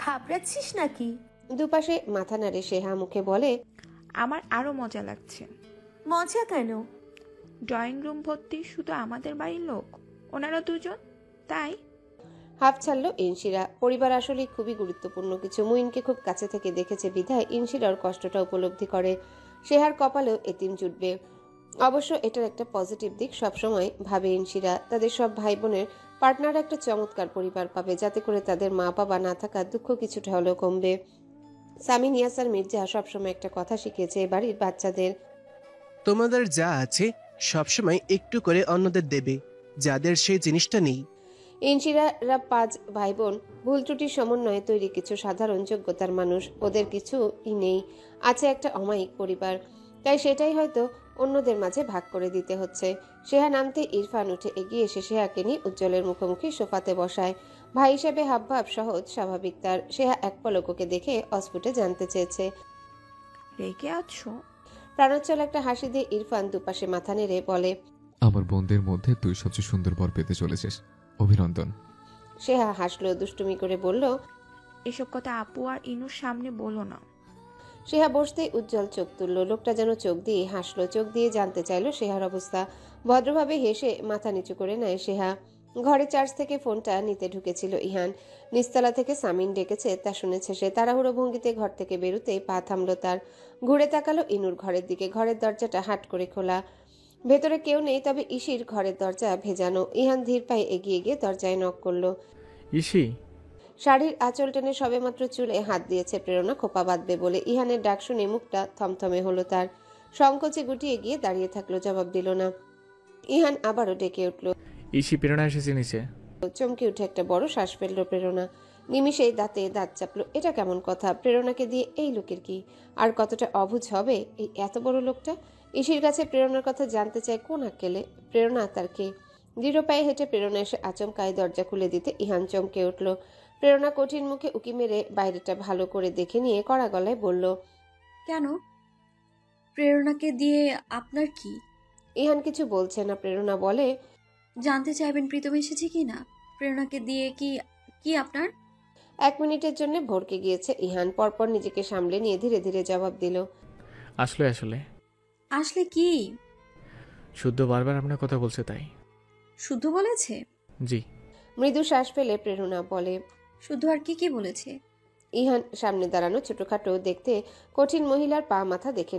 ঘাবড়াচ্ছিস নাকি? দুপাশে মাথা নাড়ে সেহা মুখে বলে, আমার আরো মজা লাগছে। মজা কেন? ড্রয়িং রুম ভর্তি শুধু আমাদের বাড়ির লোক, ওনারা দুজন, তাই। হাফ ছাড়লো ইনশিরা। পরিবার আসলে খুবই গুরুত্বপূর্ণ কিছু। মুইনকে খুব কাছে থেকে দেখেছে বিধায় ইনশিরার কষ্টটা উপলব্ধি করে। সেহার কপালেও এতিম জুটবে। অবশ্য এটার একটা পজিটিভ দিক সবসময় ভাবে ইনশিরা। তাদের সব ভাই বোনের পার্টনার একটা চমৎকার পরিবার পাবে, যাতে করে তাদের মা বাবা না থাকা দুঃখ কিছুটা হলেও কমবে। সামিন ইয়াসার মির্জা সবসময় একটা কথা শিখিয়েছে এ বাড়ির বাচ্চাদের, তোমাদের যা আছে সবসময় একটু করে অন্যদের দেবে, যাদের সেই জিনিসটা নেই। ইনশিরারা 5 ভাই বোন ভুল ত্রুটির সমন্বয়ে তৈরি কিছু সাধারণ যোগ্যতার মানুষ। ওদের কিছুই নেই, আছে একটা অমায়িক পরিবার। তাই সেটাই হয়তো অন্যদের মাঝে ভাগ করে দিতে হচ্ছে। সেহা নামতে ইরফান উঠে এগিয়ে এসে সেহাকে নিয়ে উজ্জ্বলের মুখোমুখি সোফাতে বসায়। ভাই হিসেবে হাবভাব সহজ স্বাভাবিক তার। সেহা এক পলককে দেখে অস্ফুটে জানতে চেয়েছে, রেগে আছো? প্রাণোচ্ছল একটা হাসি দিয়ে ইরফান দুপাশে মাথা নেড়ে বলে, আমার বোনদের মধ্যে তুই সবচেয়ে সুন্দর বর পেতে চলেছিস, অভিনন্দন। সেহা হাসলো, দুষ্টুমি করে বলল, এসব কথা আপু আর ইনুর সামনে বলো না। সেহা বসতেই উজ্জ্বল চোখ তুলল। লোকটা যেন চোখ দিয়ে হাসলো, চোখ দিয়ে জানতে চাইলো সেহার অবস্থা। ভদ্রভাবে হেসে মাথা নিচু করে নেয় সেহা। ঘরে চার্জ থেকে ফোনটা নিতে ঢুকেছিল ইহান। নিচতলা থেকে সামিন ডেকেছে তা শুনেছে সে। তাড়াহুড়ো ভঙ্গিতে ঘর থেকে বেরোতে পা থামলো তার। ঘুরে তাকালো ইনুর ঘরের দিকে। ঘরের দরজাটা হাট করে খোলা, ভেতরে কেউ নেই, তবে ইসির ঘরের দরজা ভেজানো। ইহান ধীর পায়ে এগিয়ে গিয়ে দরজায় নক করলো। ইসি, শাড়ির আঁচল টেনে সবেমাত্র চুলে হাত দিয়েছে প্রেরণা খোপা বাঁধবে বলে। ইহানের ডাক শুনে মুখটা থমথমে হলো তার। সংকোচে গুটিয়ে গিয়ে দাঁড়িয়ে থাকলো, জবাব দিল না। ইহান আবারও ডেকে উঠল। ইসি প্রেরণা এসেছে নিচে। চমকে উঠে একটা বড় শ্বাস ফেললো প্রেরণা। নিমিষেই দাঁতে দাঁত চাপলো। এটা কেমন কথা? প্রেরণাকে দিয়ে এই লোকের কি আর কতটা অবুঝ হবে এই এত বড় লোকটা? ইসির কাছে প্রেরণার কথা জানতে চায় কোন আক্কেলে? প্রেরণা তার কে? দৃঢ় পায়ে হেঁটে প্রেরণা এসে আচমকায় দরজা খুলে দিতে ইহান চমকে উঠল। প্রেরণা কঠিন মুখে উকি মেরে বাইরেটা ভালো করে দেখে নিয়ে কড়া গলায় বলল, কেন? প্রেরণাকে দিয়ে আপনার কি? ইহান কিছু বলছে না। প্রেরণা বলে, জানতে চাইবেন প্রীতম এসেছে কি না? প্রেরণাকে দিয়ে কি কি আপনার? 1 মিনিটের জন্য ভড়কে গিয়েছে ইহান। পরপর নিজেকে সামলে নিয়ে ধীরে ধীরে জবাব দিল, আসলে আসলে আসলে কি? শুদ্ধ বারবার আপনার কথা বলছে তাই। শুদ্ধ বলেছে? জি। মৃদু শ্বাস ফেলে প্রেরণা বলে, শুদ্ধ আর কি কি বলেছে? ইহান সামনে দাঁড়ানো ছোটখাটো দেখতে কঠিন মহিলার পা মাথা দেখে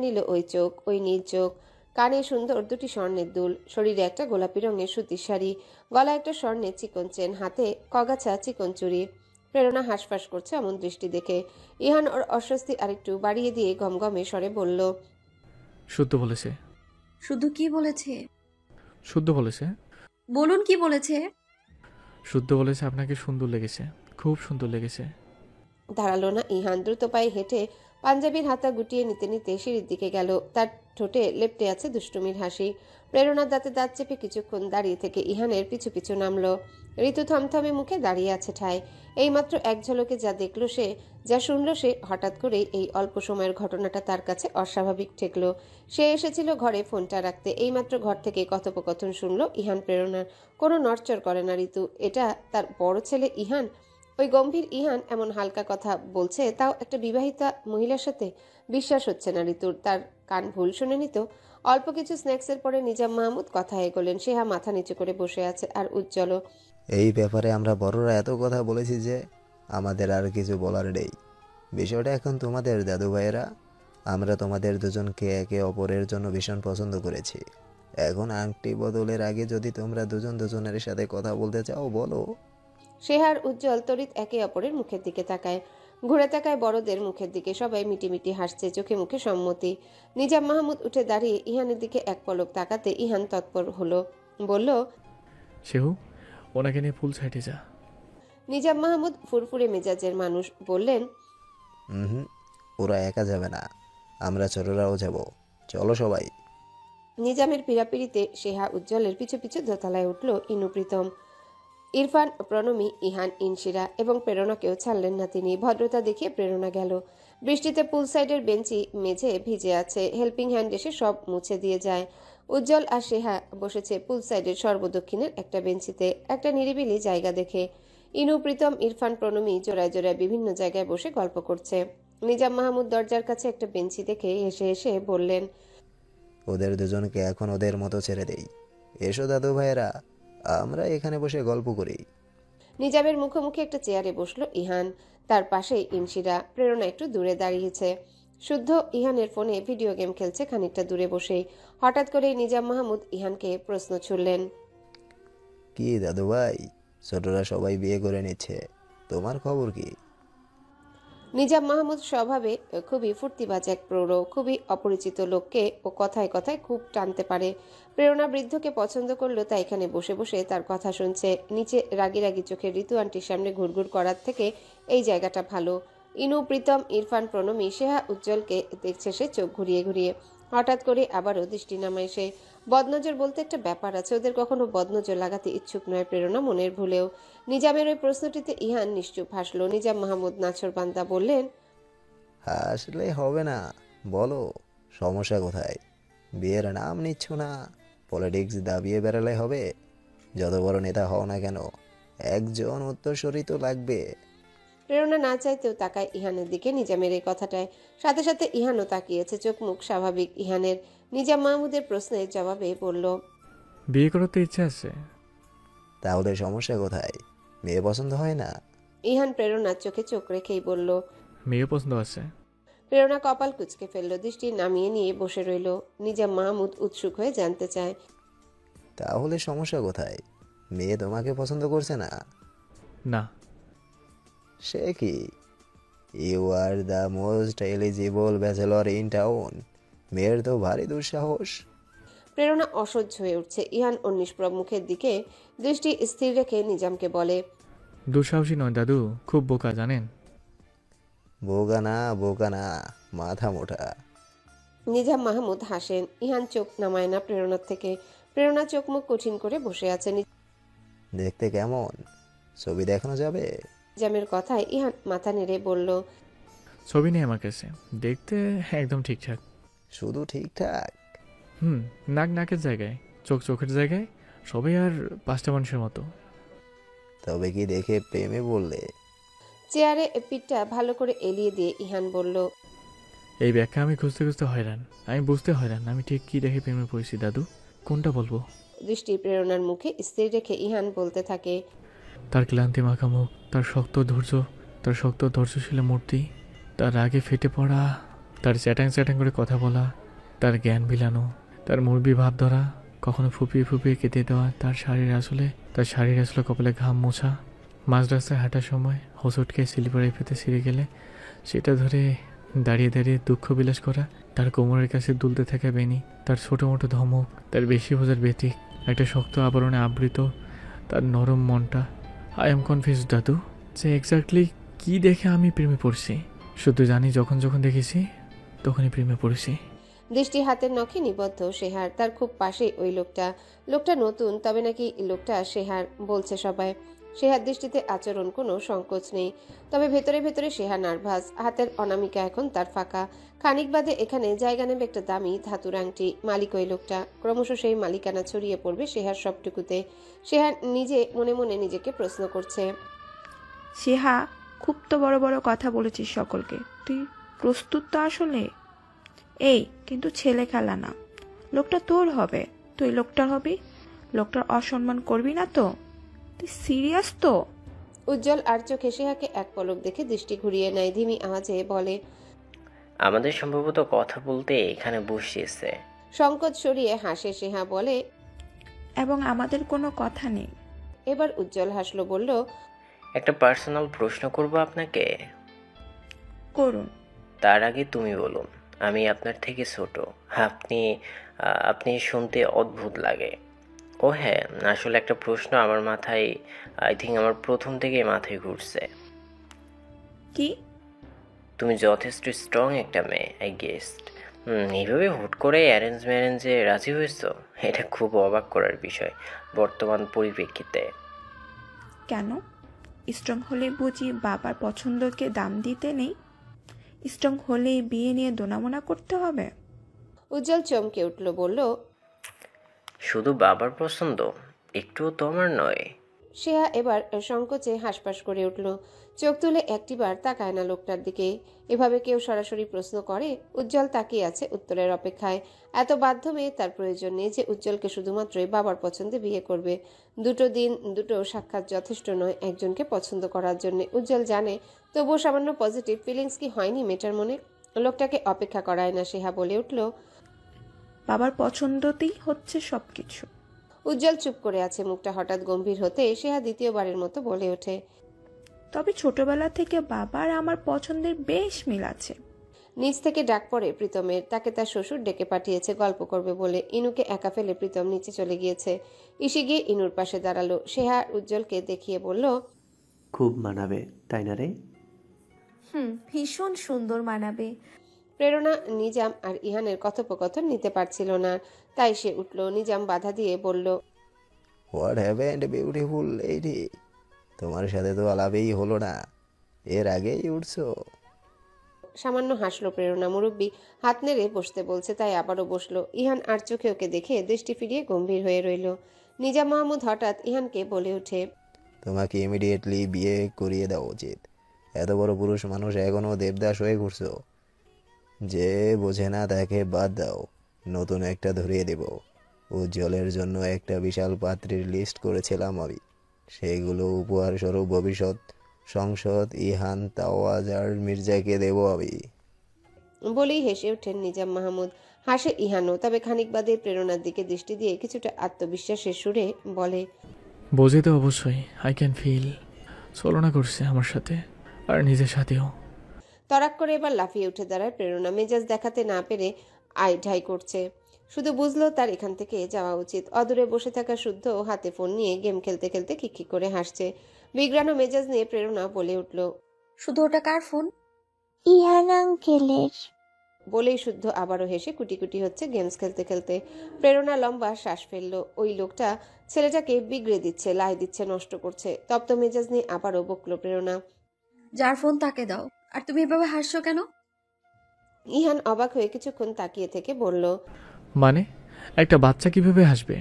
নিল ওই চোখ, ওই নীল চোখ, কানে সুন্দর 2টি স্বর্ণের দুল, শরীরে একটা গোলাপি রঙের সুতির শাড়ি, গলায় একটা স্বর্ণের চিকন চেন, হাতে কগাছা চিকন চুড়ি। প্রেরণা হাঁসফাঁস করছে এমন দৃষ্টি দেখে। ইহান ওর অস্বস্তি আরেকটু বাড়িয়ে দিয়ে গমগমে স্বরে বলল, শুদ্ধ বলেছে। শুদ্ধ কি বলেছে? শুদ্ধ বলেছে। বলুন কি বলেছে? শুদ্ধ বলেছে আপনাকে সুন্দর লেগেছে, খুব সুন্দর লেগেছে। দাঁড়ালো না ইহান। দ্রুত পায়ে হেঁটে পাঞ্জাবির হাতা গুটিয়ে নিতে নিতে সিঁড়ির দিকে গেল। তার ঠোঁটে লেপ্টে আছে দুষ্টুমির হাসি। প্রেরণার দাঁতে দাঁত চেপে কিছুক্ষণ দাঁড়িয়ে থেকে ইহানের পিছু পিছু নামলো। ঋতু থমথমে মুখে দাঁড়িয়ে আছে ঠায়। এইমাত্র এক ঝলকে যা দেখল সে, যা শুনল সে, হঠাৎ করেই এই অল্প সময়ের ঘটনাটা তার কাছে অস্বাভাবিক ঠেকল। সে এসেছিল ঘরে ফোনটা রাখতে। এইমাত্র ঘর থেকে কথোপকথন শুনল ইহান প্রেরণার। কোনো নড়চড় করে না ঋতু। এটা তার বড় ছেলে ইহান। ওই গম্ভীর ইহান এমন হালকা কথা বলছে, তাও একটা বিবাহিতা মহিলার সাথে। বিশ্বাস হচ্ছে না ঋতুর। তার কান ভুল শুনে নিত। অল্প কিছু স্ন্যাক্সের পরে নিজাম মাহমুদ কথা এগোলেন। সেহা মাথা নিচু করে বসে আছে, আর উজ্জ্বল। এই ব্যাপারে আমরা বড়রা এত কথা বলেছি যে আমাদের আর কিছু বলার নেই। বিষয়টা এখন তোমাদের দাদু ভাইয়েরা। আমরা তোমাদের দুজনকে একে অপরের জন্য ভীষণ পছন্দ করেছি। এখন আংটি বদলের আগে যদি তোমরা দুজন দুজনের সাথে কথা বলতে চাও বলো। সেহার উজ্জ্বল তড়িৎ একে অপরের মুখের দিকে তাকায়। ঘুরে তাকায় বড়দের মুখের দিকে। সবাই মিটিমিটি হাসছে, চোখে মুখে সম্মতি। নিজাম মাহমুদ উঠে দাঁড়িয়ে ইহানের দিকে এক পলক তাকাতে ইহান তৎপর হলো, বলল, সেহু, ওনাকে নিয়ে ফুল সাইডে যা। নিজাম মাহমুদ ফুরফুরে মেজাজের মানুষ, বললেন, হুম, ওরা একা যাবে না, আমরা ছোটরাও যাব, চলো সবাই। নিজামের পিড়াপিড়িতে সেহা উজ্জ্বলের পিছু পিছু দোতলায় উঠল ইনু প্রীতম। ইরফান, প্রণমী, ইহান, ইনশিরা এবং প্রেরণাকেও ছাড়লেন না তিনি। ভদ্রতা দেখিয়ে প্রেরণা গেল। বৃষ্টিতে পুল সাইডের বেঞ্চি মেঝে ভিজে আছে। হেল্পিং হ্যান্ড এসে সব মুছে দিয়ে যায়। উজ্জ্বল আর সেহা বসেছে পুল সাইডের সর্বদক্ষিণের একটা বেঞ্চিতে, একটা নিরিবিলি জায়গা দেখে। ইনু, প্রীতম, ইরফান, প্রণমী জোড়ায় জোড়ায় বিভিন্ন জায়গায় বসে গল্প করছে। নিজাম মাহমুদ দরজার কাছে একটা বেঞ্চি দেখে হেসে হেসে বললেন, ওদের দুজনকে এখন ওদের মতো ছেড়ে দেই। এসো দাদু ভাইয়েরা, আমরা এখানে বসে গল্প করি। নিজামের মুখোমুখি একটা চেয়ারে বসলো ইহান, তার পাশেই ইনশিরা। প্রেরণা একটু দূরে দাঁড়িয়েছে। শুদ্ধ ইহানের ফোনে ভিডিও গেম খেলছে খানিকটা দূরে বসেই। হঠাৎ করে নিজাম মাহমুদ ইহানকে প্রশ্ন ছুড়লেন, কি দাদু ভাই, ছোটরা সবাই বিয়ে করে নিচ্ছে, তোমার খবর কি? নিজাম মাহমুদ স্বভাবে খুবই ফুর্তিবাজ এক প্রৌঢ়, খুবই অপরিচিত লোককে ও কথায় কথায় খুব টানতে পারে। প্রেরণা বৃদ্ধকে পছন্দ করলো, তাই এখানে বসে বসে তার কথা শুনছে। নিচে রাগি রাগি চোখে ঋতু আন্টির সামনে ঘুরঘুর করার থেকে এই জায়গাটা ভালো। ইনু, প্রীতম, ইরফান, প্রণমী, সেহা, উজ্জ্বলকে দেখছে সে চোখ ঘুরিয়ে ঘুরিয়ে। হঠাৎ করে আবারও দৃষ্টি নামায় সে। বদনজর বলতে একটা ব্যাপার আছে, ওদের কখনো বদনজর লাগাতে ইচ্ছুক নয় প্রেরণা মনের ভুলেও। নিজামের ওই প্রশ্নটিতে ইহান নিশ্চুপ হাসলো। নিজাম মাহমুদ নাছোড়বান্দা বললেন, আসলে হবে না, বলো সমস্যা কোথায়? বিয়ের নাম নিচ্ছ না, পলিটিক্স দাবিয়ে বেড়ালে হবে? যত বড় নেতা হও না কেন, একজন উত্তরসূরি তো লাগবে। প্রেরণা না চাইতেও তাকায় ইহানের দিকে নিজামের এই কথাটায়। সাথে সাথে ইহানও তাকিয়েছে, চোখ মুখ স্বাভাবিক ইহানের। নিজাম মাহমুদের প্রশ্নের জবাবে বলল, বিয়ে করার তো ইচ্ছা আছে। তাহলে সমস্যা কোথায়? মেয়ে পছন্দ হয় না? ইহান প্রেরণার চোখে চোখ রেখেই বলল। মেয়ে পছন্দ আছে। প্রেরণা কপাল কুঁচকে ফেলল, দৃষ্টি নামিয়ে নিয়ে বসে রইল। নিজাম মাহমুদ উৎসুক হয়ে জানতে চায়, তাহলে সমস্যা কোথায়? মেয়ে তোমাকে পছন্দ করছে না? না। সে কি? You are the most eligible bachelor in town. মেয়ের তো ভারী দুঃসাহস। প্রেরণা অসহ্য হয়ে উঠছে। ইহান ওর নিষ্প্রভ মুখের দিকে দৃষ্টি স্থির রেখে নিজামকে বলে, দুঃসাহসী নয় দাদু, খুব বোকা জানেন। বোকা না, মাথা মোটা। নিজাম মাহমুদ হাসেন। ইহান চোখ নামায় না প্রেরণার থেকে। প্রেরণা চোখ মুখ কঠিন করে বসে আছে। দেখতে কেমন? ছবি দেখানো যাবে? নিজামের কথায় ইহান মাথা নেড়ে বলল, ছবি নেই আমার কাছে, দেখতে একদম ঠিকঠাক। শুধু ঠিকঠাক? নাক নাকের জায়গায়, চোখ চোখের জায়গায়, সবাই আর 5টা মানুষের মতো। তবে কি দেখে প্রেমে বললে? চেয়ারে পিঠটা ভালো করে এলিয়ে দিয়ে ইহান বলল, এই ব্যাখ্যা আমি খুঁজতে খুঁজতে হয়রান, আমি বুঝতে হয়রান আমি ঠিক কি দেখে প্রেমে পড়েছি দাদু, কোনটা বলবো? দৃষ্টি প্রেরণার মুখে স্থির রেখে ইহান বলতে থাকে, তার ক্লান্তি মাখা মুখ, তার শক্ত ধৈর্যশীল মূর্তি, তার রাগে ফেটে পড়া, তার চ্যাটাং চ্যাটাং করে কথা বলা, তার জ্ঞান বিলানো, তার মুরবি ভাব ধরা, কখনো ফুপিয়ে ফুপিয়ে কেটে দেওয়া, তার শাড়ির আসলে কপালে ঘাম মোছা, মাঝ রাস্তায় হাঁটার সময় হোঁচট খেয়ে স্লিপারে ফেতে ছিঁড়ে গেলে সেটা ধরে দাঁড়িয়ে দাঁড়িয়ে দুঃখ বিলাস করা, তার কোমরের কাছে দুলতে থাকা বেনি, তার ছোটো মোটো ধমক, তার বেশি বোঝার ব্যতিক, একটা শক্ত আবরণে আবৃত তার নরম মনটা। আই এম কনফিউজ দাদু, যে এক্স্যাক্টলি কি দেখে আমি প্রেমে পড়ছি। শুধু জানি যখন দেখেছি তখনই প্রেমে পড়েছি। দৃষ্টি হাতের নখে নিবদ্ধ সেহার। তার খুব পাশে ওই লোকটা নতুন, তবে নাকি লোকটা সেহার বলছে সবাই। সেহার দৃষ্টিতে আচরণ কোনো সংকোচ নেই, তবে ভেতরে ভেতরে সেহা নার্ভাস। হাতের অনামিকা এখন তার ফাঁকা। খানিক বাদে এখানে জায়গা নেবে একটা দামি ধাতুর আংটি। মালিক ওই লোকটা। ক্রমশ সেই মালিকানা ছড়িয়ে পড়বে সেহার সবটুকুতে। সেহার নিজে মনে মনে নিজেকে প্রশ্ন করছে, সেহা, খুব তো বড় বড় কথা বলেছিস সকলকে, তুই প্রস্তুত তো আসলে? এই কিন্তু ছেলে খেলা না, লোকটা তোর হবে, তুই লোকটার হবি, লোকটার অসম্মান করবি না তো? তুই সিরিয়াস তো? উজ্জ্বল আর চোখে সেহাকে এক পলক দেখে দৃষ্টি ঘুরিয়ে নেয়। ধিমি আওয়াজে বলে, আমাদের সম্ভবত কথা বলতে এখানে বসিয়েছে। সংকোচ সরিয়ে হাসে সেহা, বলে, এবং আমাদের কোনো কথা নেই। এবার উজ্জ্বল হাসলো, বলল, একটা পার্সোনাল প্রশ্ন করব আপনাকে। করুন। তার আগে তুমি বলুন, আমি আপনার থেকে ছোট, আপনি শুনতে অদ্ভুত লাগে। ও হ্যাঁ, আসলে একটা প্রশ্ন আমার মাথায়, আই থিঙ্ক আমার প্রথম থেকেই মাথায় ঘুরছে। কি? তুমি যথেষ্ট স্ট্রং একটা মেয়ে, আই গেসড। এইভাবে হুট করে অ্যারেঞ্জ ম্যারেঞ্জে রাজি হয়েছ, এটা খুব অবাক করার বিষয় বর্তমান পরিপ্রেক্ষিতে। কেন? স্ট্রং হলে বুঝি বাবার পছন্দকে দাম দিতে নেই? স্ট্রং হলে বিয়ে নিয়ে দোনামোনা করতে হবে? উজ্জ্বল চমকে উঠল, বলল, শুধু বাবার পছন্দ, একটুও তোমার নয়? সেহা এবার সংকোচে হাসপাস করে উঠল। চোখ তুলে একটিবার তাকায় না লোকটার দিকে। এভাবে কেউ সরাসরি প্রশ্ন করে? উজ্জ্বল তাকিয়ে আছে উত্তরের অপেক্ষায়। এত বাধ্য মেয়ে তার প্রয়োজন নেই যে উজ্জ্বলকে শুধুমাত্রই বাবার পছন্দে বিয়ে করবে। দুটো সাক্ষাৎ যথেষ্ট নয় একজনকে পছন্দ করার জন্য। উজ্জ্বল জানে, তবুও সামান্য পজিটিভ ফিলিংস কি হয়নি মেয়েটার মনে? লোকটাকে অপেক্ষা করায় না। সেহা বলে উঠল, বাবার পছন্দতেই হচ্ছে সবকিছু। উজ্জ্বল চুপ করে আছে। মুখটা হঠাৎ গম্ভীর হতে সেহা দ্বিতীয়বারের মতো বলে ওঠে, তবে ছোটবেলা থেকে বাবার আমার পছন্দের বেশ মিল আছে। নিচ থেকে ডাক পড়ে প্রীতমের। তাকে তার শ্বশুর ডেকে পাঠিয়েছে গল্প করবে বলে। ইনুকে একা ফেলে প্রীতম নিচে চলে গিয়েছে। ইসে গিয়ে ইনুর পাশে দাঁড়ালো। সেহা উজ্জ্বলকে দেখিয়ে বলল, খুব মানাবে, তাই না রে? ভীষণ সুন্দর মানাবে। প্রেরণা নিজাম আর ইহানের কথোপকথন নিতে পারছিল না, তাই সে উঠল। নিজাম বাধা দিয়ে বলল, হোয়াট হ্যাভেন্ড বিউটিফুল লেডি, তোমার সাথে তো আলাপেই হলো না, এর আগেই উঠছো। সামান্য হাসলো প্রেরণা। মুরব্বী হাত নেড়ে বসতে বলছে, তাই আবারও বসলো। ইহান আর চোখে ওকে দেখে দৃষ্টি ফিরিয়ে গম্ভীর হয়ে রইল। নিজাম মাহমুদ হঠাৎ ইহানকে বলে ওঠে, তোমাকে ইমিডিয়েটলি বিয়ে করিয়ে দেওয়া উচিত। এত বড় পুরুষ মানুষ এখনও দেবদাস হয়ে ঘুরছো। যে বোঝে না তাকে বাদ দাও, নতুন একটা ধরিয়ে দেব। উজ্জ্বলের জন্য একটা বিশাল পাত্রীর লিস্ট করেছিলাম আমি, সেগুলো উপহার স্বরূপ ভবিষ্যৎ সংসদ ইহান তাওয়াজার মির্জাকে দেব আমি। বলেই হেসে ওঠেন নিজাম মাহমুদ। হাসে ইহানও, তবে খানিক বাদে প্রেরণার দিকে দৃষ্টি দিয়ে কিছুটা আত্মবিশ্বাসের সুরে বলে, বোঝে তো অবশ্যই, আই ক্যান ফিল। ছলনা করছে আমার সাথে আর নিজের সাথেও। তড়াক করে এবার লাফিয়ে উঠে দাঁড়ায় প্রেরণা। মেজাজ দেখাতে না পেরে ঢাই করছে। শুধু বুঝলো তার এখান থেকে যাওয়া উচিত। অদূরে বসে থাকা শুদ্ধ হাতে ফোন নিয়ে গেম খেলতে খেলতে খিকখিক করে হাসছে। বিগ্রানো মেজাজ নিয়ে প্রেরণা বলে উঠল, শুধু ওটা কার ফোন? ইহান আঙ্কেলের। বলেই শুদ্ধ আবারও হেসে কুটি কুটি হচ্ছে গেমস খেলতে খেলতে। প্রেরণা লম্বা শ্বাস ফেললো। ওই লোকটা ছেলেটাকে বিগড়ে দিচ্ছে, লাই দিচ্ছে, নষ্ট করছে। তপ্ত মেজাজ নিয়ে আবারও বকলো প্রেরণা, যার ফোন তাকে দাও। আর তুমি এভাবে হাসছো কেন? ইহান অবাক হয়ে কিছুক্ষণ তাকিয়ে থেকে বলল, মানে একটা বাচ্চা কিভাবে হাসবে?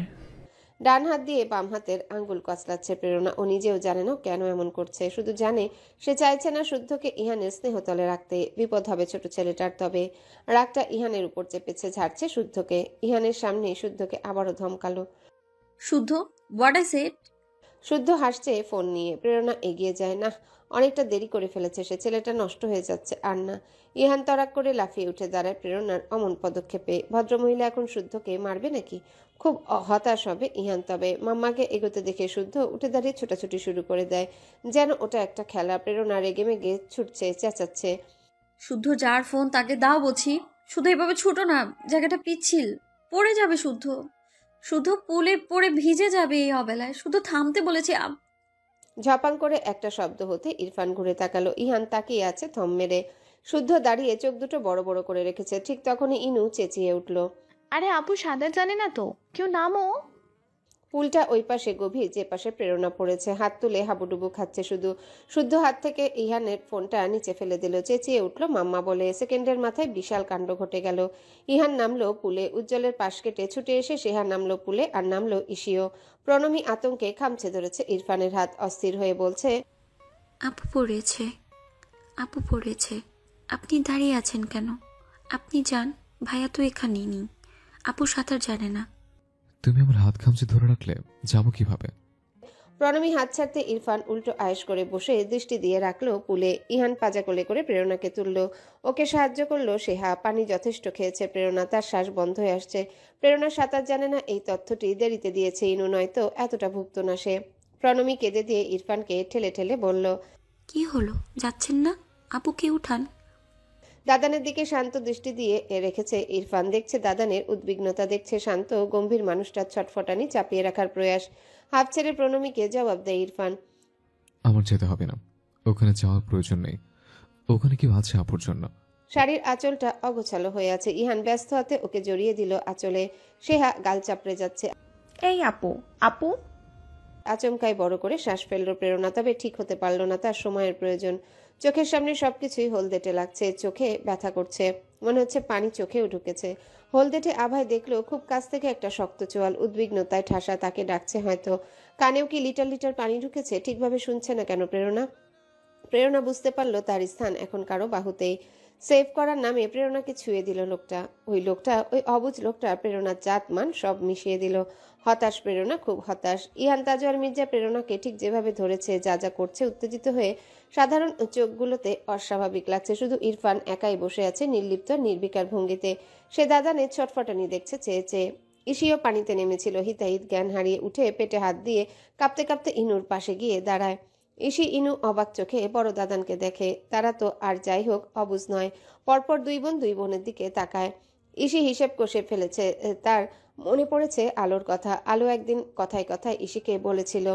ডান হাত দিয়ে বাম হাতের আঙ্গুল কচলাচ্ছে প্রেরণা। ও নিজেও জানে না কেন এমন করছে। শুধু জানে সে চাইছে না শুদ্ধকে ইহানের স্নেহতলে রাখতে। বিপদ হবে ছোট ছেলেটার। তবে রাগটা ইহানের উপর চেপেছে, ঝাড়ছে শুদ্ধকে। ইহানের সামনে শুদ্ধকে আবারও ধমকালো, শুদ্ধ, হোয়াট আই সেড। শুদ্ধ হাসছে ফোন নিয়ে। প্রেরণা এগিয়ে যায়। না, অনেকটা দেরি করে ফেলেছে সে। ছেলেটা নষ্ট হয়ে যাচ্ছে। আর না। ইহান তড়াক করে লাফিয়ে উঠে দাঁড়ায় প্রেরণার অমন পদক্ষেপে। ভদ্রমহিলা এখন শুদ্ধকে মারবে নাকি? খুব হতাশ হবে ইহান। তবে মাম্মাকে এগোতে দেখে শুদ্ধ উঠে দাঁড়িয়ে ছোটাছুটি শুরু করে দেয়, যেন ওটা একটা খেলা। প্রেরণা রেগে মেগে ছুটছে, চেঁচাচ্ছে, শুদ্ধ, যার ফোন তাকে দাও বলছি। শুধু এভাবে ছুটো না, জায়গাটা পিচ্ছিল, পড়ে যাবে শুদ্ধ। শুধু পুলে পড়ে ভিজে যাবে এই অবেলায়। শুধু থামতে বলেছি। ঝপাং করে একটা শব্দ হতে ইরফান ঘুরে তাকালো। ইহান তাকিয়ে আছে থম মেরে। শুদ্ধ দাঁড়িয়ে চোখ দুটো বড় বড় করে রেখেছে। ঠিক তখনই ইনু চেঁচিয়ে উঠল, আরে আপু সাঁতার জানে না তো, কেউ নামো। পুলটা ওই পাশে গভীর, যে পাশে প্রেরণা পড়েছে। হাত তুলে হাবুডুবু খাচ্ছে শুধু। শুদ্ধ হাত থেকে ইহানের ফোনটা নিচে ফেলে দিল। চেঁচিয়ে উঠল মাম্মা বলে। সেকেন্ডের মাথায় বিশাল কাণ্ড ঘটে গেল। ইহান নামলো পুলে। উজ্জ্বলের পাশ কেটে ছুটে এসে সেহা নামলো পুলে, আর নামলো ইসিও। প্রণমী আতঙ্কে খামছে ধরেছে ইরফানের হাত। অস্থির হয়ে বলছে, আপু পড়েছে, আপু পড়েছে। আপনি দাঁড়িয়ে আছেন কেন? আপনি যান, ভাইয়া তো এখানেই নেই। আপু সাঁতার জানে না। তুমি আমার হাত খামচে ধরে রাখলে যাবো কিভাবে? প্রণমী হাত ছাড়তে ইরফান উল্টো আয়েশ করে বসে দৃষ্টি দিয়ে রাখলো পুলে। ইহান পাজা কোলে করে প্রেরণাকে তুললো। ওকে সাহায্য করলো সেহা। পানি যথেষ্ট খেয়েছে প্রেরণা। তার শ্বাস বন্ধ হয়ে আসছে। প্রেরণা সাঁতার জানে না এই তথ্যটি দেরিতে দিয়েছে ইনু, নয়তো এতটা ভুগত না সে। প্রণমী কেঁদে দিয়ে ইরফানকে ঠেলে ঠেলে বলল, কি হলো, যাচ্ছেন না? আপুকে উঠান। দাদানের দিকে শান্ত দৃষ্টি দিয়ে রেখেছে ইরফান। দেখছে দাদানের উদ্বিগ্নতা, দেখছে শান্ত গম্ভীর মানুষটার ছটফটানি চাপিয়ে রাখার প্রয়াস। হাফ ছেড়ে প্রণমীকে জবাব দেয় ইরফান, আমার যেতে হবে না, ওখানে যাওয়ার প্রয়োজন নেই। ওখানে কি আছে আপুর জন্য? শাড়ির আঁচলটা অগোছালো হয়ে আছে। ইহান ব্যস্ত হাতে ওকে জড়িয়ে দিল আঁচলে। সেহা গাল চাপড়ে যাচ্ছে। এই আপু, আপু। আচমকাই বড় করে শ্বাস ফেলল প্রেরণা, তবে ঠিক হতে পারল না, তার সময়ের প্রয়োজন। চোখের সামনে সবকিছুই হলদেটে লাগছে, চোখে ব্যথা করছে, মনে হচ্ছে পানি চোখেও ঢুকেছে। হলদেটে আভায় দেখলো খুব কাছ থেকে একটা শক্ত চোয়াল, উদ্বিগ্নতায় ঠাসা, তাকে ডাকছে হয়তো। কানেও কি লিটার লিটার পানি ঢুকেছে? ঠিকভাবে শুনছে না কেন প্রেরণা বুঝতে পারলো তার স্থান এখন কারো বাহুতেই। সেভ করার নামে প্রেরণাকে ছুঁয়ে দিল লোকটা। ওই অবুঝ লোকটা প্রেরণার জাত মান সব মিশিয়ে দিল। হতাশ প্রেরণা, খুব হতাশ। ইহান তাজওয়ার মির্জা প্রেরণাকে ঠিক যেভাবে ধরেছে, যা যা করছে, উত্তেজিত হয়ে সাধারণ চোখগুলোতে অস্বাভাবিক লাগছে। শুধু ইরফান একাই বসে আছে নির্লিপ্ত নির্বিকার ভঙ্গিতে। সে দাদানের ছটফটানি দেখছে চেয়ে চেয়ে। ইসিও পানিতে নেমেছিল। হিতাহিত জ্ঞান হারিয়ে উঠে পেটে হাত দিয়ে কাঁপতে কাঁপতে ইনুর পাশে গিয়ে দাঁড়ায়। ইসি ইনু অবাক চোখে বড় দাদানকে দেখে। তারা তো আর যাই হোক অবুঝ নয়। পরপর দুই বোনের দিকে তাকায়। ইসি হিসেব কষে ফেলেছে। তার মনে পড়েছে আলোর কথা। আলো একদিন কথায় কথায় ইসিকে বলেছিল,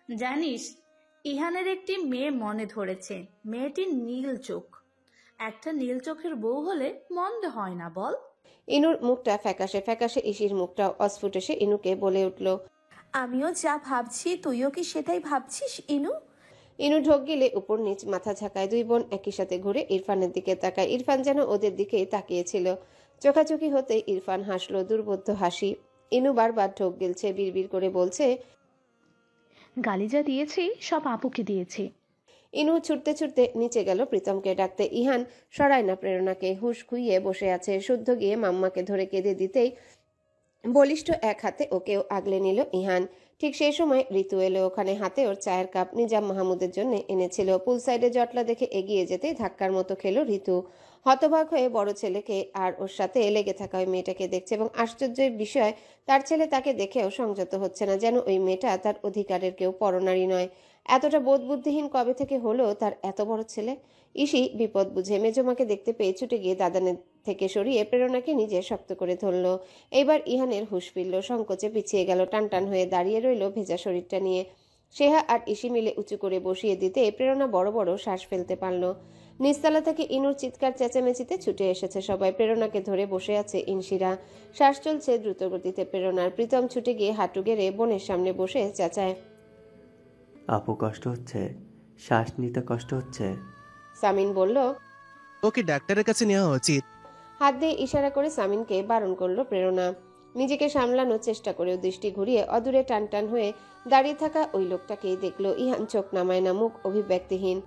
জানিস ইহানের একটি মেয়ে মনে ধরেছে, মেয়েটির নীল চোখ। একটা নীল চোখের বউ হলে মন্দ হয় না বল। ইনুর মুখটা ফ্যাকাশে ফ্যাকাশে, ইসির মুখটা অস্ফুট এসে ইনুকে বলে উঠল, আমিও যা ভাবছি তুইও কি সেটাই ভাবছিস ইনু? ইনু ঢোক গিলে উপর নিচ মাথা ঝাঁকায়। দুই বোন একই সাথে ঘুরে ইরফানের দিকে তাকায়। ইরফান যেন ওদের দিকেই তাকিয়েছিল। চোখাচোখি হতে ইরফান হাসলো, দুর্বোধ্য হাসি। ইনু বারবার ঢোক গিলছে, বিড়বিড় করে বলছে, গালি যা দিয়েছি সব আপুকে দিয়েছি। ইনু ছুটতে ছুটতে নিচে গেল প্রীতমকে ডাকতে। ইহান সরায় না প্রেরণাকে, হুশ খুইয়ে বসে আছে। শুদ্ধ গিয়ে মাম্মাকে ধরে কেঁদে দিতেই বলিষ্ঠ এক হাতে ওকেও আগলে নিল ইহান। ঠিক সেই সময় ঋতু এলো ওখানে। হাতে ওর চায়ের কাপ নিজাম মাহমুদের জন্য এনেছিল। পুল সাইডে জটলা দেখে এগিয়ে যেতেই ধাক্কার মতো খেলো ঋতু। হতবাক হয়ে বড় ছেলেকে আর ওর সাথে লেগে থাকা ওই মেয়েটাকে দেখছে, এবং আশ্চর্যের বিষয় তার ছেলে তাকে দেখেও সংযত হচ্ছে না, যেন ওই মেয়েটা তার অধিকারের কেউ পরনারী নয়। এতটা বোধ বুদ্ধিহীন কবে থেকে হলো তার এত বড় ছেলে? ইসি বিপদ বুঝে মেজমাকে দেখতে পেয়ে ছুটে গিয়ে দাদানের থেকে সরিয়ে প্রেরণাকে নিজে শক্ত করে ধরল। এইবার ইহানের হুঁশ ফিরল, সংকোচে পিছিয়ে গেল, টানটান হয়ে দাঁড়িয়ে রইল ভেজা শরীরটা নিয়ে। সেহা আর ইসি মিলে উঁচু করে বসিয়ে দিতে প্রেরণা বড় বড় শ্বাস ফেলতে পারল। নিচতলা থেকে ইনুর চিৎকার চেঁচামেচিতে ছুটে এসেছে সবাই। প্রেরণাকে ধরে বসে আছে ইনশিরা। শ্বাস চলছে দ্রুত গতিতে প্রেরণার। প্রীতম ছুটে গিয়ে হাঁটু গেড়ে বোনের সামনে বসে চেঁচায়, আপু কষ্ট হচ্ছে, শ্বাস নিতে কষ্ট হচ্ছে। সামিন বলল, ওকে ডাক্তারের কাছে নেওয়া উচিত। হাত দিয়ে ইশারা করে সামিনকে বারণ করলো প্রেরণা। নিজেকে সামলানোর চেষ্টা করেও দৃষ্টি ঘুরিয়ে অদূরে টানটান হয়ে দাঁড়িয়ে থাকা ওই লোকটাকেই দেখলো। ইহান চোখ নামায় না, মুখ অভিব্যক্তিহীন।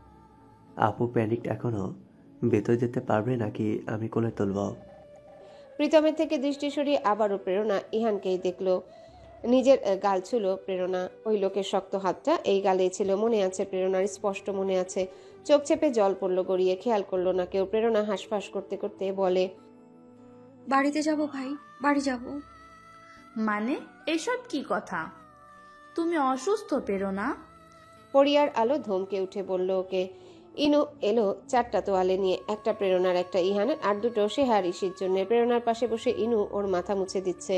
আপু প্যানিক এখনো, ভেতর যেতে পারবে নাকি আমি কোলে তুলব? প্রীতমের থেকে দৃষ্টি সরিয়ে আবারও প্রেরণা ইহানকেই দেখলো। নিজের গাল ছুল প্রেরণা। ওই লোকের শক্ত হাতটা এই গালেই ছিল, মনে আছে প্রেরণার, স্পষ্ট মনে আছে। চোখ চেপে জল পড়লো গড়িয়ে, খেয়াল করলো না কেউ। প্রেরণা হাঁসফাঁস করতে করতে বলে, বাড়িতে যাব ভাই, বাড়ি যাব। মানে এসব কি কথা? তুমি অসুস্থ প্রেরণা? পরিয়ার আলো ধমকে উঠে বলল ওকে। ইনু এলো চারটা তোয়ালে নিয়ে, একটা প্রেরণার, একটা ইহানের, আর দুটো সেহার ইসির জন্য। প্রেরণার পাশে বসে ইনু ওর মাথা মুছে দিচ্ছে।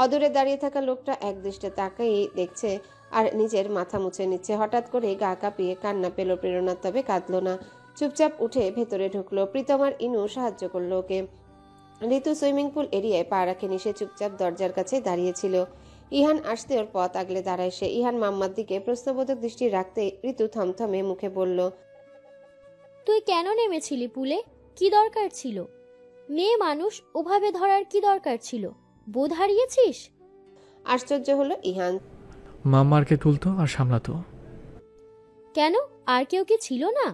অদূরে দাঁড়িয়ে থাকা লোকটা এক দৃষ্টে তাকেই দেখছে আর নিজের মাথা মুছে নিচ্ছে। হঠাৎ করে গা কাঁপিয়ে কান্না পেল প্রেরণার, তবে কাঁদলো না। চুপচাপ উঠে ভেতরে ঢুকলো। প্রীতম আর ইনু সাহায্য করলো ওকে। ঋতু সুইমিং পুল এরিয়ায় পা রাখেনি, সে চুপচাপ দরজার কাছে দাঁড়িয়েছিল। ইহান আসতে ওর পথ আগলে দাঁড়ায় সে। ইহান মাম্মার দিকে প্রশ্নবোধক দৃষ্টি রাখতে ঋতু থমথমে মুখে বলল, তুই কেন নেমেছিলি পুলে? কি দরকার ছিল? মেয়ে মানুষ ওভাবে ধরার কি দরকার ছিল? বোধ হারিয়েছিস? আশ্চর্য হলো ইহান। মাম্মারকে তুলতো আর সামলাতো। কেন, আর কেউ কি ছিল না?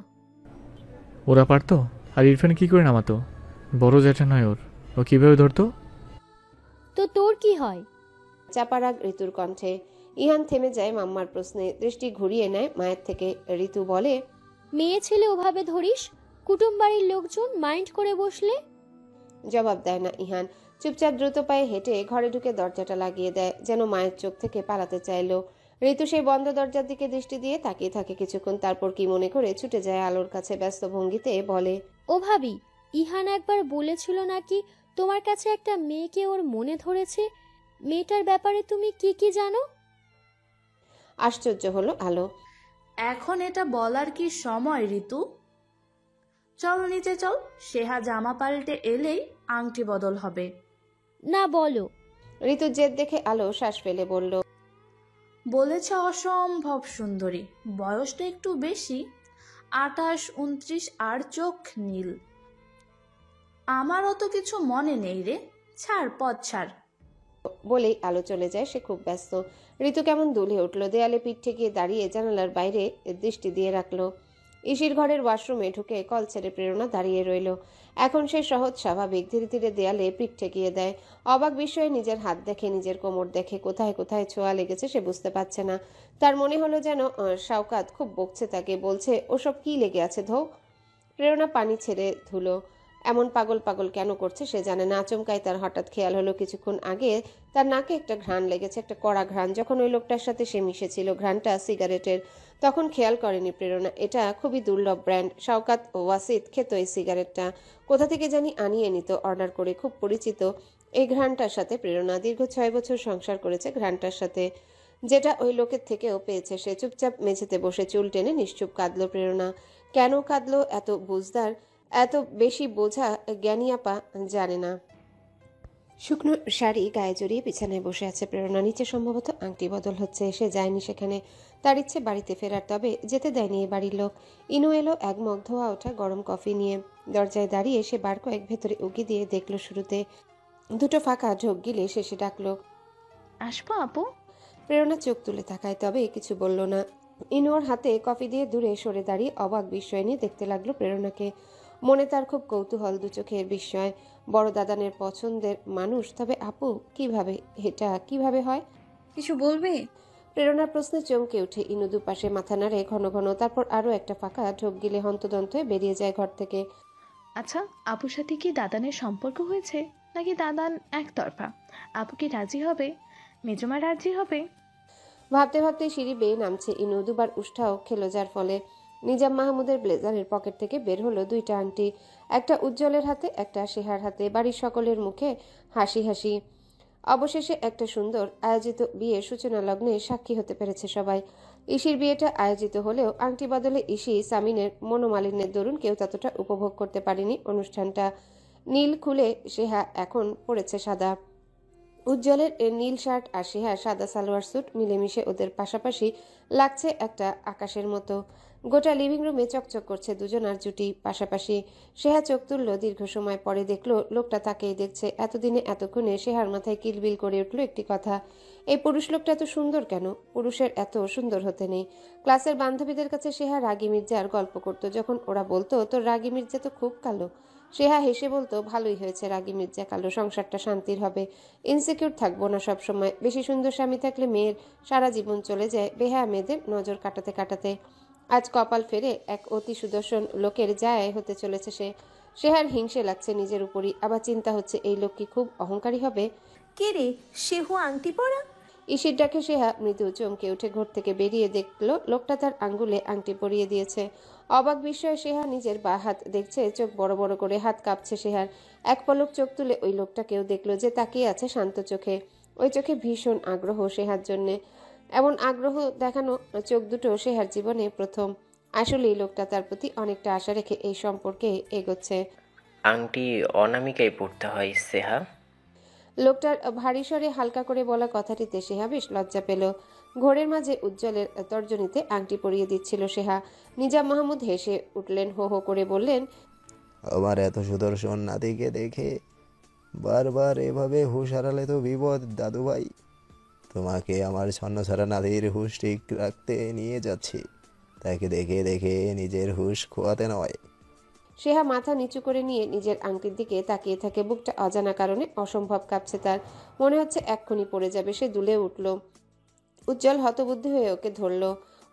ওরা পারতো। আর ইরফান কি করে নামাতো? বড় জ্যাঠা নয় ওর, ও কিভাবে ধরতো? তো তোর কি হয়? চাপারাগ ঋতুর কণ্ঠে। ইহান থেমে যায় মাম্মার প্রশ্নে, দৃষ্টি ঘুরিয়ে নেয় মায়ের থেকে। ঋতু বলে, মেয়ে ছেলে ওভাবে ধরিস, কুটুম বাড়ির লোকজন মাইন্ড করে বসলে? জবাব দেয় না ইহান। চুপচাপ দ্রুত পায়ে হেঁটে ঘরে ঢুকে দরজাটা লাগিয়ে দেয়, যেন মায়ের চোখ থেকে পালাতে চাইলো। ঋতু সেই বন্ধ দরজার দিকে দৃষ্টি দিয়ে তাকিয়ে থাকে কিছুক্ষণ, তারপর কি মনে করে ছুটে যায় আলোর কাছে। ব্যস্ত ভঙ্গিতে বলে, ও ভাবি, ইহান একবার বলেছিল নাকি তোমার কাছে একটা মেয়েকে ওর মনে ধরেছে। মেয়েটার ব্যাপারে তুমি কি কি জানো? আশ্চর্য হলো আলো। এখন এটা বলার কি সময় ঋতু? চল নিচে চল, সেহা জামা পাল্টে এলেই আংটি বদল হবে। না বলো। ঋতু জেদ দেখে আলো শ্বাস ফেলে বলল, বলেছে অসম্ভব সুন্দরী, বয়সটা একটু বেশি, 28-29, আর চোখ নীল। আমার অত কিছু মনে নেই রে, ছাড় পথ ছাড়। বলেই আলো চলে যায়, সে খুব ব্যস্ত। ঋতু কেমন দুলে উঠল, দেয়ালে পিঠ ঠেকিয়ে দাঁড়িয়ে জানালার বাইরে দৃষ্টি দিয়ে রাখলো। ইসির ঘরের ওয়াশরুমে ঢুকে কল ছেড়ে প্রেরণা দাঁড়িয়ে রইল। এখন সে সহজ স্বাভাবিক, ধীরে ধীরে দেয়ালে পিঠ ঠেকিয়ে দেয়। অবাক বিস্ময়ে নিজের হাত দেখে, নিজের কোমর দেখে, কোথায় কোথায় ছোঁয়া লেগেছে সে বুঝতে পারছে না। তার মনে হলো যেন শাওকাত খুব বকছে তাকে, বলছে ওসব কি লেগে আছে ধৌ। প্রেরণা পানি ছেড়ে ধুলো। এমন পাগল পাগল কেন করছে সে জানে না। আচমকাই তার হঠাৎ খেয়াল হলো কিছুক্ষণ আগে তার নাকে একটা ঘ্রাণ লেগেছে, একটা কড়া ঘ্রাণ। যখন ওই লোকটার সাথে সে মিশেছিল, ঘ্রাণটা সিগারেটের। তখন খেয়াল করেনি প্রেরণা, এটা খুবই দুর্লভ ব্র্যান্ড। শাওকাত ওয়াসিদ খেত এই সিগারেটটা, কোথা থেকে জানি আনিয়ে নিত অর্ডার করে। খুব পরিচিত এই ঘ্রাণটার সাথে প্রেরণা। দীর্ঘ 6 বছর সংসার করেছে ঘ্রাণটার সাথে, যেটা ওই লোকের থেকেও পেয়েছে সে। চুপচাপ মেঝেতে বসে চুল টেনে নিশ্চুপ কাঁদলো প্রেরণা। কেন কাঁদলো? এত বুঝদার, এত বেশি বোঝা জ্ঞানী আপা জানে না। শুকনো শাড়ি গায়ে জড়িয়ে বিছানায় বসে আছে প্রেরণা। নিচে সম্ভবত আংটি বদল হচ্ছে। সে যায়নি সেখানে, তার ইচ্ছে বাড়িতে ফেরার, তবে যেতে দেয়নি এ বাড়ির লোক। ইনু এলো এক মগ ধোয়া ওঠা গরম কফি নিয়ে। দরজায় দাঁড়িয়ে সে বার কয়েক ভেতরে উকি দিয়ে দেখলো। শুরুতে দুটো ফাঁকা ঢোক গিলে শেষে ডাকলো, আসবো আপু? প্রেরণা চোখ তুলে তাকায়, তবে কিছু বলল না। ইনুর হাতে কফি দিয়ে দূরে সরে দাঁড়িয়ে অবাক বিস্ময় নিয়ে দেখতে লাগলো প্রেরণাকে। মনে তার খুব কৌতূহল, দু চোখের বিস্ময়। বড় দাদানের পছন্দের মানুষ, তবে আপু কিভাবে, এটা কিভাবে হয়? কিছু বলবে? প্রেরণার প্রশ্নে চমকে উঠে ইনু দুপাশে মাথা নাড়ে ঘন ঘন, তারপর আরো একটা ফাঁকা ঢোক গিলে হন্তদন্ত হয়ে বেরিয়ে যায় ঘর থেকে। আচ্ছা, আপুর সাথে কি দাদানের সম্পর্ক হয়েছে, নাকি দাদান একতরফা? আপু কি রাজি হবে? মেজমা রাজি হবে? ভাবতে ভাবতে সিঁড়ি বেয়ে নামছে ইনু। দুবার উষ্ঠাও খেলো, যার ফলে নিজাম মাহমুদের ব্লেজারের পকেট থেকে বের হলো 2টা আংটি, একটা উজ্জ্বলের হাতে, একটা সেহার হাতে। বাড়ির সকলের মুখে হাসি হাসি। অবশেষে একটা সুন্দর আয়োজিত বিয়ের সূচনা লগ্নে সাক্ষী হতে পেরেছে সবাই। ইসির বিয়েটা আয়োজিত হলেও আংটি বদলে ইসি সামিনের মনোমালিন্যের দরুন কেউ ততটা উপভোগ করতে পারেনি অনুষ্ঠানটা। নীল খুলে সেহা এখন পড়েছে সাদা। উজ্জ্বলের নীল শার্ট আর সেহার সাদা সালোয়ার স্যুট মিলেমিশে ওদের পাশাপাশি লাগছে একটা আকাশের মতো। গোটা লিভিং রুমে চকচক করছে দুজনার জুটি পাশাপাশি। সেহা চোখ তুলল, দীর্ঘ সময় পরে দেখলো লোকটা তাকেই দেখছে। এতদিনে এতক্ষণে সেহার মাথায় কিলবিল করে উঠল একটি কথা, এই পুরুষ লোকটা এত সুন্দর কেন? পুরুষের এত সুন্দর হতে নেই। ক্লাসের বান্ধবীদের কাছে সেহা রাগী মির্জার গল্প করতো, যখন ওরা বলতো তোর রাগী মির্জা তো খুব কালো, সেহা হেসে বলতো ভালোই হয়েছে রাগী মির্জা কালো, সংসারটা শান্তির হবে, ইনসিকিউর থাকবো না সব সময়। বেশি সুন্দর স্বামী থাকলে মেয়ের সারা জীবন চলে যায় বেহায়া মেয়েদের নজর কাটাতে কাটাতে। আজ কপাল ফেরে এক অতি সুদর্শন লোকের যায় হতে চলেছে সে। সেহার হিংসে লাগছে নিজের উপরই, আবার চিন্তা হচ্ছে এই লোক কি খুব অহংকারী হবে। কে রে, সেহু আংটি পরা? ইসির ডাকে সেহা মৃদু চমকে উঠে ঘর থেকে বেরিয়ে দেখলো লোকটা তার আঙ্গুলে আংটি পরিয়ে দিয়েছে। অবাক বিস্ময়ে সেহা নিজের বা হাত দেখছে, চোখ বড় বড় করে, হাত কাঁপছে সেহার। এক পলক চোখ তুলে ওই লোকটাকেও দেখলো যে তাকিয়ে আছে শান্ত চোখে। ওই চোখে ভীষণ আগ্রহ সেহার জন্যে। এমন আগ্রহ দেখানো চোখ দুটো সেহার জীবনে প্রথম। আসলেই লোকটা তার প্রতি অনেকটা আশা রেখে এই সম্পর্কে এগোচ্ছে। আংটি অনামিকাই পড়তে হয় সেহা। লোকটার ভারী স্বরে হালকা করে বলা কথাটিতে সেহা বেশ লজ্জা পেল। ঘোরের মাঝে উজ্জ্বলের তর্জনীতে আংটি পরিয়ে দিচ্ছিল সেহা। নিজাম মাহমুদ হেসে উঠলেন, হো হো করে বললেন, আমার এত সুদর্শন নাতিকে দেখে বারবার এভাবে হুঁশ হারালে তো বিপদ দাদু ভাই। তোমাকে আমার ছন্নছাড়া নাতির হুঁশ ঠিক রাখতে নিয়ে যাচ্ছি, তাকে দেখে দেখে নিজের হুঁশ খোয়াতে নয়। সেহা মাথা নিচু করে নিয়ে নিজের আংটির দিকে তাকিয়ে থাকে। বুকটা অজানা কারণে অসম্ভব কাঁপছে তার, মনে হচ্ছে এক্ষুনি পড়ে যাবে। সে দুলে উঠল। উজ্জ্বল হতবুদ্ধি হয়ে ওকে ধরল।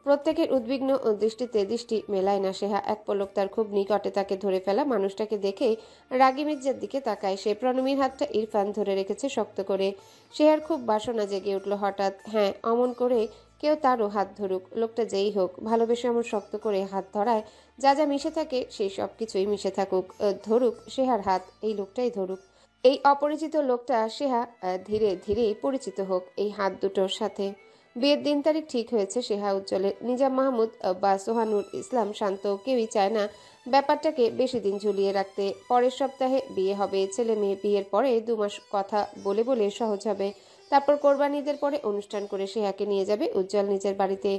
প্রত্যেকের উদ্বিগ্ন দৃষ্টিতে দৃষ্টি মেলায় না সেহা। এক পলক তার খুব নিকটে তাকে ধরে ফেলা মানুষটাকে দেখেই রাগী মির্জার দিকে তাকায় সে। প্রণমীর হাতটা ইরফান ধরে রেখেছে শক্ত করে। সেহার খুব বাসনা জেগে উঠল হঠাৎ। হ্যাঁ, অমন করে কেউ তারও হাত ধরুক, লোকটা যেই হোক, ভালোবেসে এমন শক্ত করে হাত ধরায় যা যা মিশে থাকে সেই সব কিছুই মিশে থাকুক। ধরুক সেহার হাত, এই লোকটাই ধরুক। এই অপরিচিত লোকটা সেহা ধীরে ধীরেই পরিচিত হোক এই হাত দুটোর সাথে। বিয়ের দিন তারিখ ঠিক হয়েছে সেহা উজ্জ্বলের। নিজাম মাহমুদ বা সোহানুর ইসলাম শান্ত কেউই চায় না ব্যাপারটাকে বেশি দিন ঝুলিয়ে রাখতে। পরের সপ্তাহে বিয়ে হবে। ছেলে মেয়ে বিয়ের পরে 2 মাস কথা বলে বলে সহজ হবে। তারপর কোরবানি ঈদের পরে অনুষ্ঠান করে সেহাকে নিয়ে যাবে উজ্জ্বল নিজের বাড়িতে।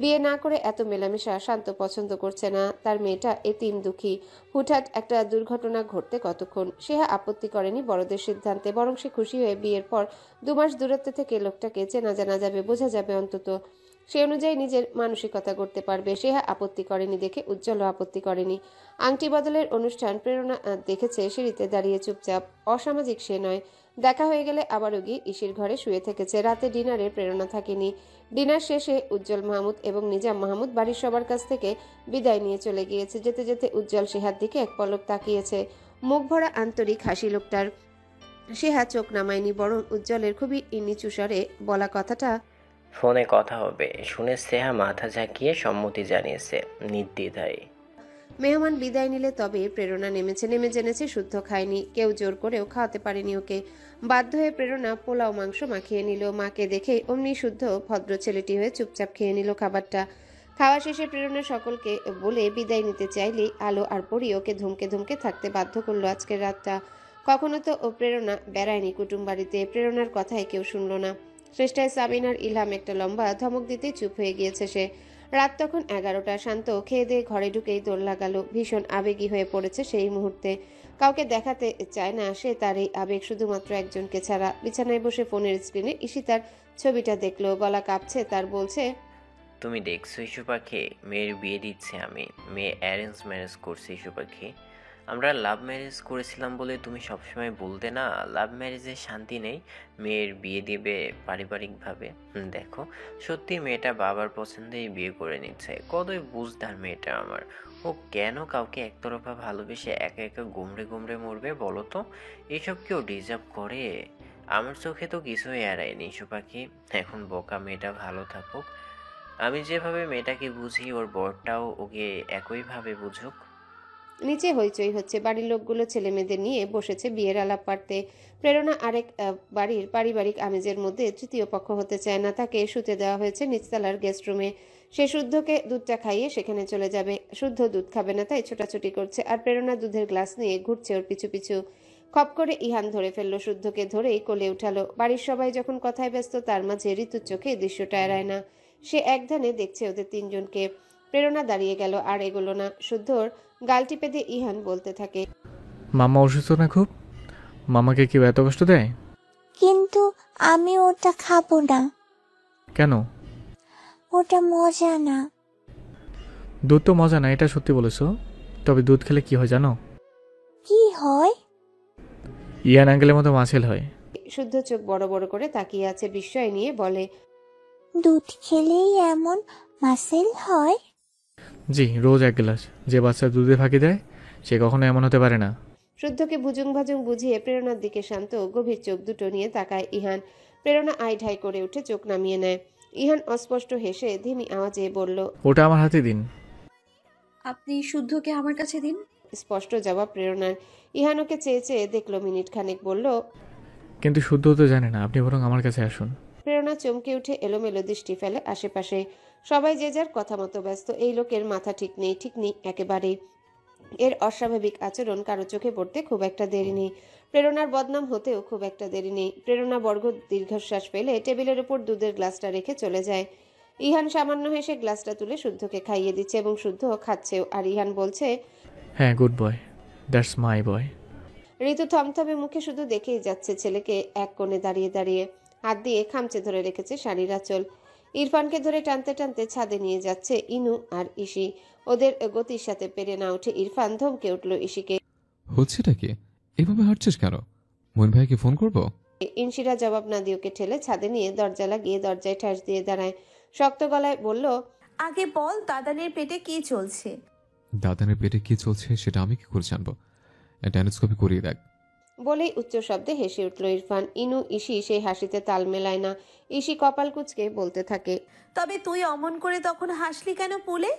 বিয়ে না করে এত মেলামেশা শান্ত পছন্দ করছে না। তার মেয়েটা এতিম দুঃখী, হুটহাট একটা দুর্ঘটনা ঘটতে কতক্ষণ। সেহা আপত্তি করেনি বড়দের সিদ্ধান্তে, বরং সে খুশি হয়ে বিয়ের পর 2 মাস দূরত্ব থেকে লোকটাকে চেনা জানা যাবে, বোঝা যাবে অন্তত। সে অনুযায়ী নিজের মানসিকতা করতে পারবে। সেহা আপত্তি করেনি দেখে উজ্জ্বলও আপত্তি করেনি। আংটি বদলের অনুষ্ঠান প্রেরণা দেখেছে সিঁড়িতে দাঁড়িয়ে চুপচাপ। অসামাজিক সে নয়। দেখা হয়ে গেলে আবারও গিয়ে ইসির ঘরে শুয়ে থেকেছে। রাতে ডিনারে প্রেরণা থাকেনি। ডিনার শেষে উজ্জ্বল মাহমুদ এবং নিজাম মাহমুদ বাড়ির সবার কাছ থেকে বিদায় নিয়ে চলে গিয়েছে। যেতে যেতে উজ্জ্বল সেহার দিকে এক পলক তাকিয়েছে। মুখ ভরা আন্তরিক হাসি লোকটার। সেহা চোখ নামায়নি, বরং উজ্জ্বলের খুবই নিচু স্বরে বলা কথাটা ফোনে কথা হবে শুনে স্নেহা মাথা ঝাঁকিয়ে সম্মতি জানিয়েছে নির্দ্বিধায়। মেহমান বিদায় নিলে তবে প্রেরণা নেমে জেনেছে শুদ্ধ খায়নি। কেউ জোর করেও খাওয়াতে পারেনি ওকে। বাধ্য হয়ে প্রেরণা পোলাও মাংস মাখিয়ে নিল। মাকে দেখে অমনি শুদ্ধ ভদ্র ছেলেটি হয়ে চুপচাপ খেয়ে নিল খাবারটা। খাওয়া শেষে প্রেরণা সকলকে বলে বিদায় নিতে চাইলে আলো আর পরি ওকে ধমকে ধমকে থাকতে বাধ্য করলো আজকের রাতটা। কখনো তো প্রেরণা বেড়ায়নি কুটুম বাড়িতে। প্রেরণার কথায় কেউ শুনল না। শেষটায় সাবিন আর ইলহাম একটা লম্বা ধমক দিতে চুপ হয়ে গিয়েছে সে। রাত তখন 11টা। শান্ত খেয়ে দিয়ে ঘরে ঢুকেই দৌড় লাগালো। ভীষণ আবেগী হয়ে পড়েছে সেই মুহূর্তে। কাউকে দেখাতে চায় না সে তার এই আবেগ, শুধুমাত্র একজনকে ছাড়া। বিছানায় বসে ফোনের স্ক্রিনে ঈশিতার ছবিটা দেখলো। গলা কাঁপছে তার, বলছে, তুমি দেখছো ইস্যু পাখি, মেয়ের বিয়ে দিচ্ছে আমি। মেয়ে অ্যারেঞ্জ ম্যারেজ করছে ইস্যু পাখি। আমরা লাভ ম্যারেজ করেছিলাম বলে তুমি সবসময় বলতে না লাভ ম্যারেজে শান্তি নেই, মেয়ের বিয়ে দিবে পারিবারিকভাবে। দেখো সত্যি মেয়েটা বাবার পছন্দেই বিয়ে করে নিচ্ছে। কতই বুঝদার মেয়েটা আমার। ও কেন কাউকে একতরফা ভালোবেসে একা একা গুমড়ে গুমড়ে মরবে বলো তো? এইসব কেউ ডিজার্ভ করে? আমার চোখে তো কিছুই এড়ায়নি ইস্যু পাখি। এখন বোকা মেয়েটা ভালো থাকুক। আমি যেভাবে মেয়েটাকে বুঝি ওর বরটাও ওকে একইভাবে বুঝুক। নিচে হইচই হচ্ছে। বাড়ির লোকগুলো ছেলে মেয়েদের নিয়ে বসেছে বিয়ের আলাপ পাড়তে। প্রেরণা আরেক বাড়ির পারিবারিক আমেজের মধ্যে তৃতীয় পক্ষ হতে চায় না। তাকে শুতে দেওয়া হয়েছে নিচতলার গেস্ট রুমে। সে শুদ্ধকে দুধটা খাইয়ে সেখানে চলে যাবে। শুদ্ধ দুধ খাবে না তাই ছোটাছুটি করছে। আর প্রেরণা দুধের গ্লাস নিয়ে ঘুরছে ওর পিছু পিছু। খপ করে ইহান ধরে ফেললো। শুদ্ধকে ধরেই কোলে উঠালো। বাড়ির সবাই যখন কথায় ব্যস্ত, তার মাঝে ঋতুর চোখে দৃশ্যটা এড়ায় না। সে একধানে দেখছে ওদের তিনজনকে। প্রেরণা দাঁড়িয়ে গেল, আর এগোলো না। শুদ্ধর গাল টিপে দিয়ে ইহান বলতে থাকে, মামা অসুস্থ না খুব? মামাকে কেউ এত কষ্ট দেয়? কিন্তু আমি ওটা খাবো না। কেন? ওটা মজা না। দুধ তো মজা না, এটা সত্যি বলেছো। তবে দুধ খেলে কি হয় জানো? কি হয়? ইয়ান আঙ্কেলের মতো মাছেল হয়। শুদ্ধ চোখ বড় বড় করে তাকিয়ে আছে বিস্ময় নিয়ে, বলে, দুধ খেলেই এমন মাসেল হয়? জি, রোজ 1 গ্লাস। যে বাচ্চা দুধে ফাঁকি দেয় সে কখনো এমন হতে পারে না। শুদ্ধকে ভুজুং ভাজুং বুঝিয়ে প্রেরণার দিকে শান্ত গভীর চোখ দুটো নিয়ে তাকায় ইহান। প্রেরণা আই ঢাই করে উঠে চোখ নামিয়ে নেয়। ইহান অস্পষ্ট হেসে ধিমি আওয়াজে বলল, ওটা আমার হাতে দিন। আপনি শুদ্ধকে আমার কাছে দিন। স্পষ্ট জবাব প্রেরণার। ইহান ওকে চেয়ে চেয়ে দেখলো মিনিট খানেক, বলল, কিন্তু শুদ্ধ তো জানে না, আপনি বরং আমার কাছে আসুন। প্রেরণা চমকে উঠে এলোমেলো দৃষ্টি ফেলে আশেপাশে। সবাই যে যার কথা মতো ব্যস্ত। এই লোকের মাথা ঠিক নেই একেবারেই। এর অস্বাভাবিক আচরণ কারো চোখে পড়তে খুব একটা দেরি নেই। প্রেরণার বদনাম হতেও খুব একটা দেরি নেই। প্রেরণা বর্গ দীর্ঘশ্বাস ফেলে টেবিলের উপর দুধের গ্লাসটা রেখে চলে যায়। ইহান সামান্য হেসে গ্লাসটা তুলে শুদ্ধকে খাইয়ে দিচ্ছে এবং শুদ্ধ খাচ্ছেও। আর ইহান বলছে, হ্যাঁ, গুড বয়, দ্যাটস মাই বয়। ঋতু থমথমে মুখে শুধু দেখেই যাচ্ছে ছেলেকে এক কোণে দাঁড়িয়ে দাঁড়িয়ে। হাত দিয়ে খামচে ধরে রেখেছে শাড়ির আঁচল। ইরফানকে ধরে টানতে টানতে ছাদে নিয়ে যাচ্ছে ইনু আর ইসি। ওদের গতির সাথে পেরে না উঠে ইরফান ধমকে উঠল ইসিকে, হচ্ছেটা কি? এভাবে হাঁটছিস কেন? মোহন ভাইকে ফোন করবো? ইনশিরা জবাব না দিয়ে ওকে ঠেলে ছাদে নিয়ে দরজা লাগিয়ে দরজায় ঠাস দিয়ে দাঁড়ায়। শক্ত গলায় বলল, আগে বল দাদানের পেটে কি চলছে? দাদানের পেটে কি চলছে সেটা আমি কি করে জানবো? ড্যানোস্কোপি করিয়ে দেখ। বলেই উচ্চ শব্দে হেসে উঠল ইরফান। ইনু ইসি সেই হাসিতে তাল মেলায় না। ইসি কপাল কুঁচকে বলতে থাকে, তবে তুই অমন করে তখন হাসলি কেন পুলে?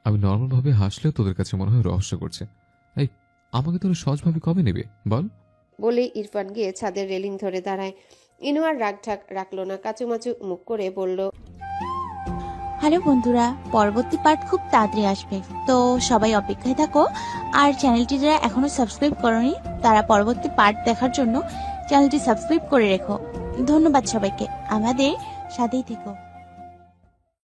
আমি নর্মাল ভাবে হাসলেও তোদের কাছে মনে হয় রহস্য করছে। এই, আমাকে তোরা সহজভাবে কবে নেবে বল? বলেই ইরফান গিয়ে ছাদের রেলিং ধরে দাঁড়ায়। ইনু আর রাগ ঢাক রাখলো না, কাচুমাচু মুখ করে বলল, হ্যালো বন্ধুরা, পরবর্তী পার্ট খুব তাড়াতাড়ি আসবে, তো সবাই অপেক্ষায় থাকো। আর চ্যানেলটি যারা এখনো সাবস্ক্রাইব করোনি তারা পরবর্তী পার্ট দেখার জন্য চ্যানেলটি সাবস্ক্রাইব করে রেখো। ধন্যবাদ সবাইকে, আমাদের সাথেই থেকো।